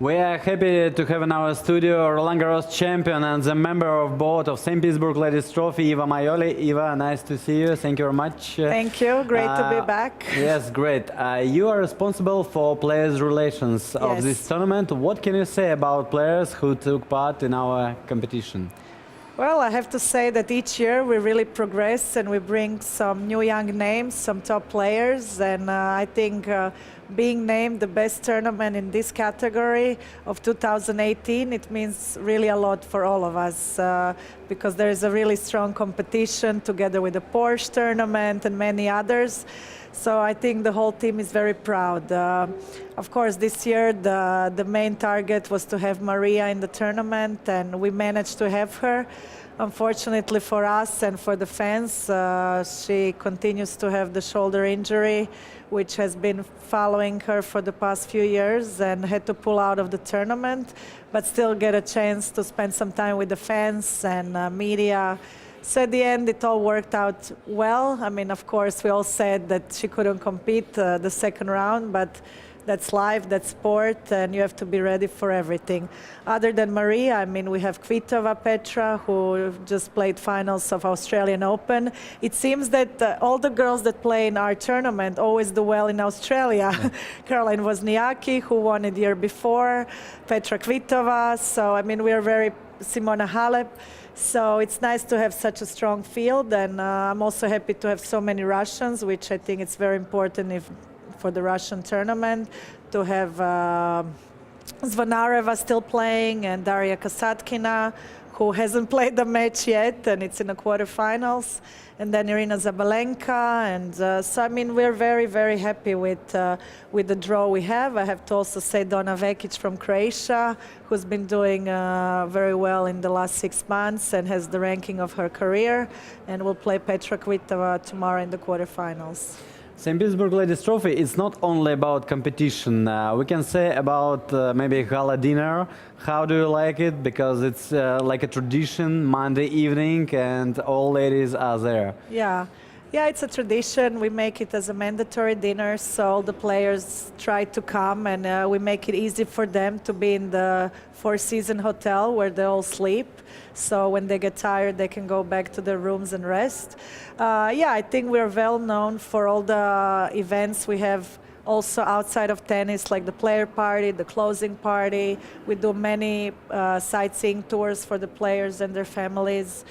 We are happy to have in our studio Roland Garros champion and the member of board of St. Petersburg Ladies Trophy, Eva Majoli. Eva, nice to see you. Thank you very much. Thank you. Great to be back. Yes, great. You are responsible for players' relations of this tournament. What can you say about players who took part in our competition? Well, I have to say that each year we really progress and we bring some new young names, some top players, and I think being named the best tournament in this category of 2018, it means really a lot for all of us because there is a really strong competition together with the Porsche tournament and many others. So I think the whole team is very proud. Of course, this year the main target was to have Maria in the tournament, and we managed to have her. Unfortunately for us and for the fans, she continues to have the shoulder injury, which has been following her for the past few years, and had to pull out of the tournament, but still get a chance to spend some time with the fans and media. So at the end, it all worked out well. I mean, of course, we all said that she couldn't compete the second round, but that's life, that's sport, and you have to be ready for everything. Other than Maria, I mean, we have Kvitova Petra, who just played finals of Australian Open. It seems that all the girls that play in our tournament always do well in Australia. Yeah. Caroline Wozniacki, who won it the year before, Petra Kvitova. So, I mean, we are very Simona Halep. So it's nice to have such a strong field, and I'm also happy to have so many Russians, which I think it's very important for the Russian tournament, to have Zvonareva still playing and Daria Kasatkina, who hasn't played the match yet, and it's in the quarterfinals, and then Irina Zabalenka, and so I mean we're very, very happy with the draw we have. I have to also say Donna Vekic from Croatia, who's been doing very well in the last 6 months and has the ranking of her career, and will play Petra Kvitova tomorrow in the quarterfinals. St. Petersburg Ladies Trophy is not only about competition. We can say about maybe gala dinner. How do you like it? Because it's like a tradition, Monday evening, and all ladies are there. Yeah, it's a tradition. We make it as a mandatory dinner, so all the players try to come, and we make it easy for them to be in the Four Seasons Hotel where they all sleep. So when they get tired, they can go back to their rooms and rest. Yeah, I think we're well known for all the events we have also outside of tennis, like the player party, the closing party. We do many sightseeing tours for the players and their families.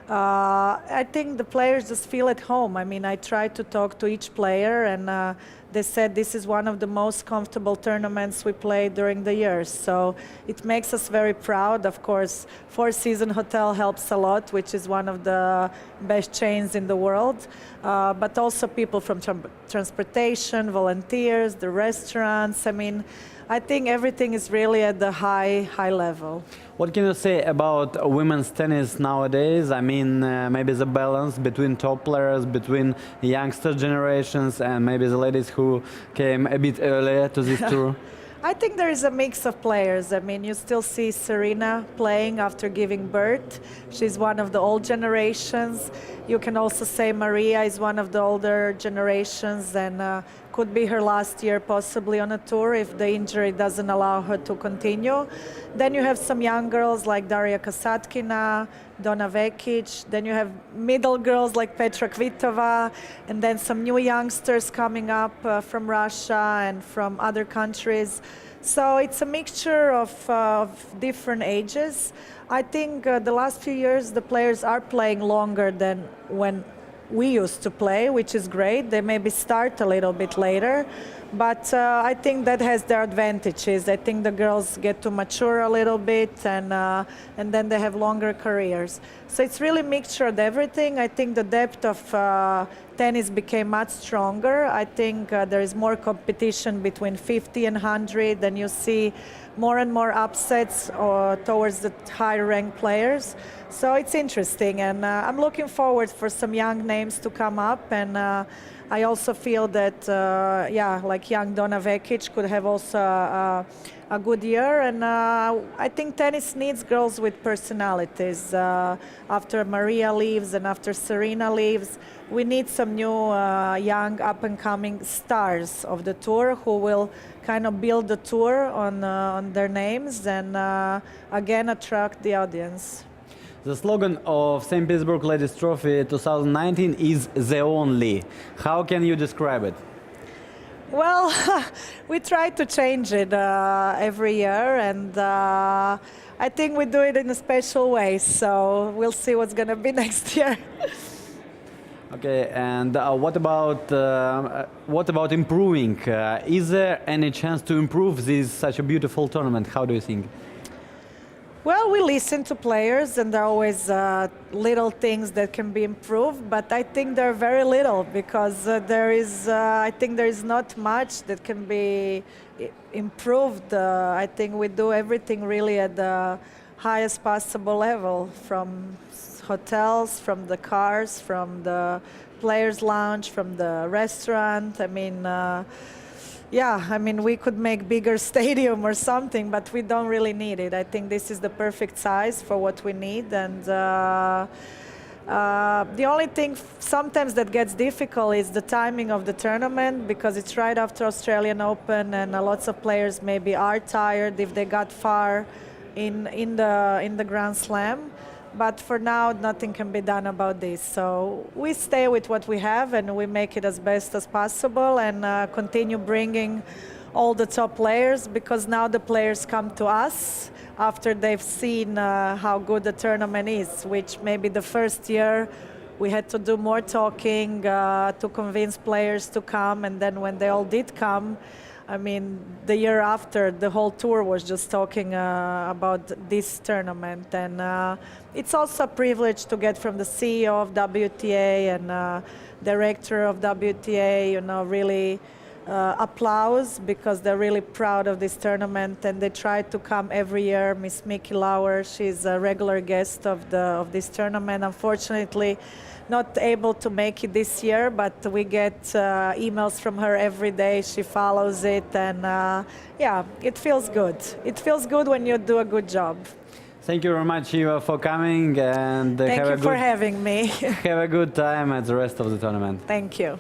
I think the players just feel at home. I mean, I try to talk to each player, and they said this is one of the most comfortable tournaments we play during the years. So it makes us very proud. Of course, Four Seasons Hotel helps a lot, which is one of the best chains in the world. But also people from transportation, volunteers, the restaurants. I mean, I think everything is really at the high level. What can you say about women's tennis nowadays? I mean, maybe the balance between top players, between youngster generations, and maybe the ladies who came a bit earlier to this tour? I think there is a mix of players. I mean, you still see Serena playing after giving birth. She's one of the old generations. You can also say Maria is one of the older generations, and could be her last year possibly on a tour if the injury doesn't allow her to continue. Then you have some young girls like Daria Kasatkina, Donna Vekic. Then you have middle girls like Petra Kvitova, and then some new youngsters coming up from Russia and from other countries. So it's a mixture of different ages. I think the last few years the players are playing longer than when we used to play, which is great. They maybe start a little bit later, but I think that has their advantages. I think the girls get to mature a little bit, and then they have longer careers. So it's really a mixture of everything. I think the depth of tennis became much stronger. I think there is more competition between 50 and 100, and you see more and more upsets towards the higher-ranked players. So it's interesting, and I'm looking forward for some young names to come up, and I also feel that, yeah, like like young Donna Vekic could have also a good year. And I think tennis needs girls with personalities. After Maria leaves and after Serena leaves, we need some new young up-and-coming stars of the tour who will kind of build the tour on their names and again attract the audience. The slogan of St. Petersburg Ladies Trophy 2019 is "The Only." How can you describe it? Well, we try to change it every year, and I think we do it in a special way. So we'll see what's going to be next year. Okay, and what about improving? Is there any chance to improve this such a beautiful tournament? How do you think? Well, we listen to players, and there are always little things that can be improved. But I think there are very little because I think there is not much that can be improved. I think we do everything really at the highest possible level, from hotels, from the cars, from the players' lounge, from the restaurant. I mean. Yeah, I mean, we could make bigger stadium or something, but we don't really need it. I think this is the perfect size for what we need. And the only thing sometimes that gets difficult is the timing of the tournament, because it's right after Australian Open, and lots of players maybe are tired if they got far in the Grand Slam. But for now, nothing can be done about this. So we stay with what we have and we make it as best as possible and continue bringing all the top players, because now the players come to us after they've seen how good the tournament is, which maybe the first year we had to do more talking to convince players to come. And then when they all did come, I mean, the year after, the whole tour was just talking about this tournament. And it's also a privilege to get from the CEO of WTA and director of WTA, you know, really applause, because they're really proud of this tournament and they try to come every year. Miss Mickey Lauer, she's a regular guest of this tournament. Unfortunately, not able to make it this year, but we get emails from her every day. She follows it, and yeah, it feels good. It feels good when you do a good job. Thank you very much, Eva, for coming, and Thank you for having me. have a good time at the rest of the tournament. Thank you.